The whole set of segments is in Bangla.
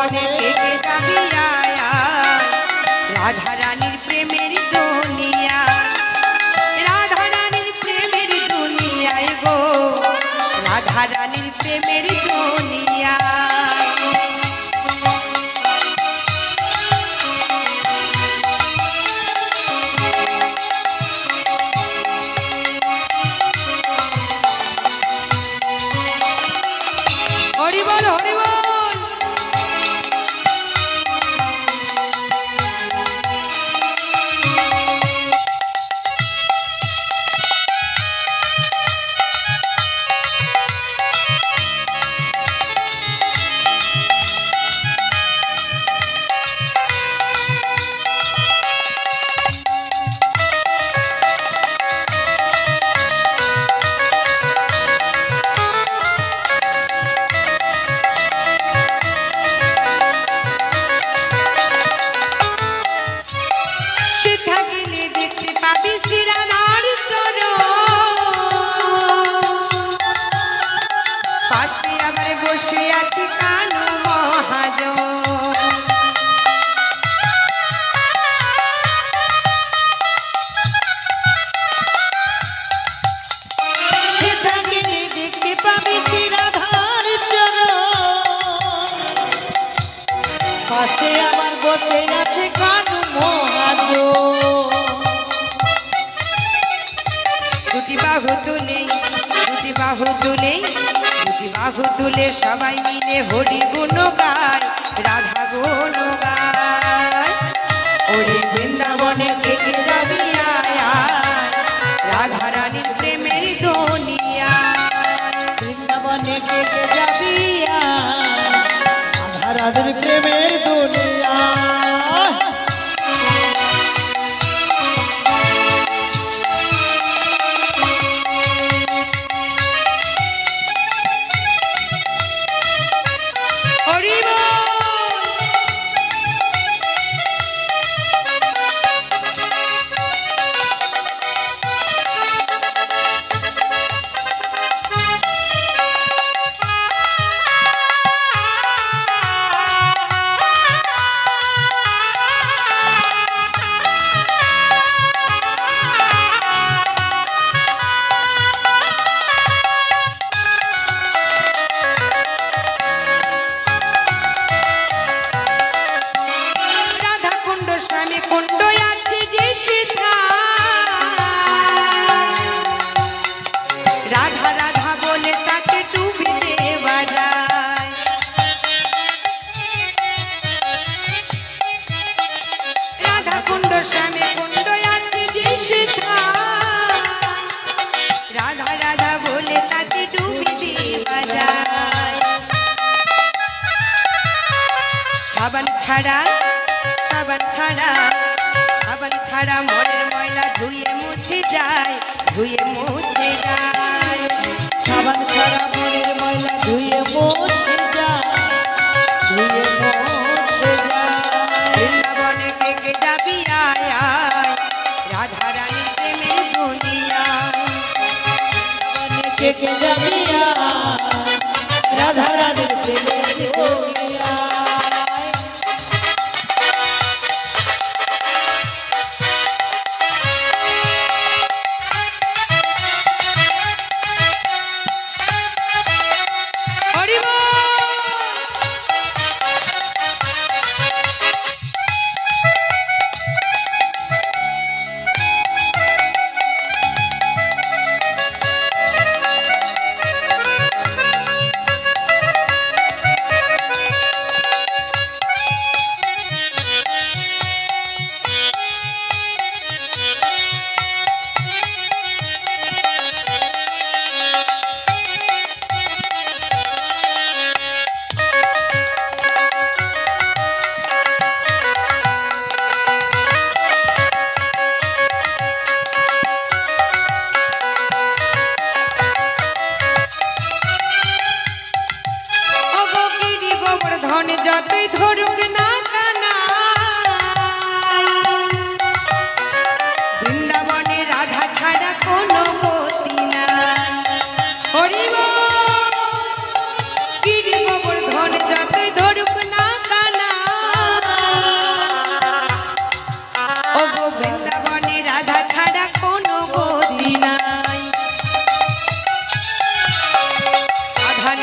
বৃন্দাবনে কে কে যাবি আয় আয়, রাধা রানীর প্রেমের দুনিয়া, রাধা রানীর প্রেমের দুনিয়ায় গো, রাধা রানীর প্রেমের দুনিয়া। হরি বল হরি বল। পাশে আবার বসে আছে কানু মহাজন, সেটা গেলে দেখতে পাবি শ্রীরাধার চরণ, পাশে আবার বসে আছে কানু মহাজন। দুটি বাহু তুলে, দুটি বাহু তুলে, দুটি বাহু তুলে সবাই মিলে হরি গুণ গায়, রাধা গুণ গায়। ওরে বৃন্দাবনে কে কে যাবি আয় আয়, রাধা রানীর প্রেমের দুনিয়া। বৃন্দাবনে কে কে যাবি আয়, রাধা রানীর প্রেমের দুনিয়া। হরি বল। স্বামী কুণ্ড আছে যে সীতা, রাধা রাধা বলে তাকে ডুবি দেওয়া যায়। রাধা কুণ্ড স্বামী কুণ্ড আছে যে সীতা, রাধা রাধা বলে তাকে ডুবি দেওয়া যায়। সাবান ছাড়া, সাবান ছাড়া, সাবান ছাড়া মনের ময়লা ধুয়ে মুছে যায়, ধুয়ে মুছে যায়। সাবান ছাড়া মনের ময়লা ধুয়ে মুছে যায়, ধুয়ে মুছে যায়। বৃন্দাবনে কে কে যাবি আয় আয়, রাধা রানীর প্রেমের দুনিয়া। বৃন্দাবনে কে কে যাবি আয়, রাধা রানীর প্রেমের দুনিয়া। যতই ধরুক না কানাই, বৃন্দাবনে রাধা ছাড়া কোনো গতি নাই। হরি বল। গিরি গোবর্ধন যতই ধরুক না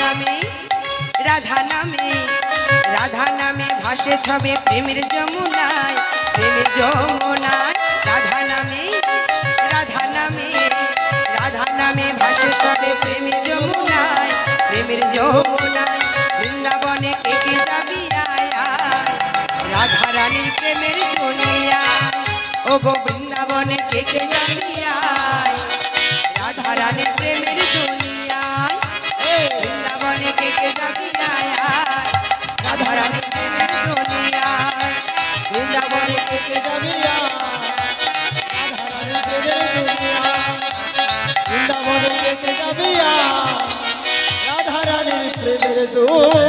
নামে রাধা নামে রাধা নামে ভাসে ছবে প্রেমের যমুনায় প্রেমের যমুনায় রাধা নামে রাধা নামে রাধা নামে ভাসে ছবে প্রেমের যমুনায় প্রেমের যমুনায় বৃন্দাবনে কে কে যাবি আয় আয় রাধা রানীর প্রেমের দুনিয়ায় ও গো বৃন্দাবনে কে কে যাবি আয় রাধা রানীর প্রেমের দুনিয়ায় বৃন্দাবনে কে কে যাবি আয় আয় রাধা রানীর প্রেমের দুনিয়ায় বৃন্দাবনে কে কে যাবি বৃন্দাবনে কে যাবি রাধা রানীর প্রেমের দূর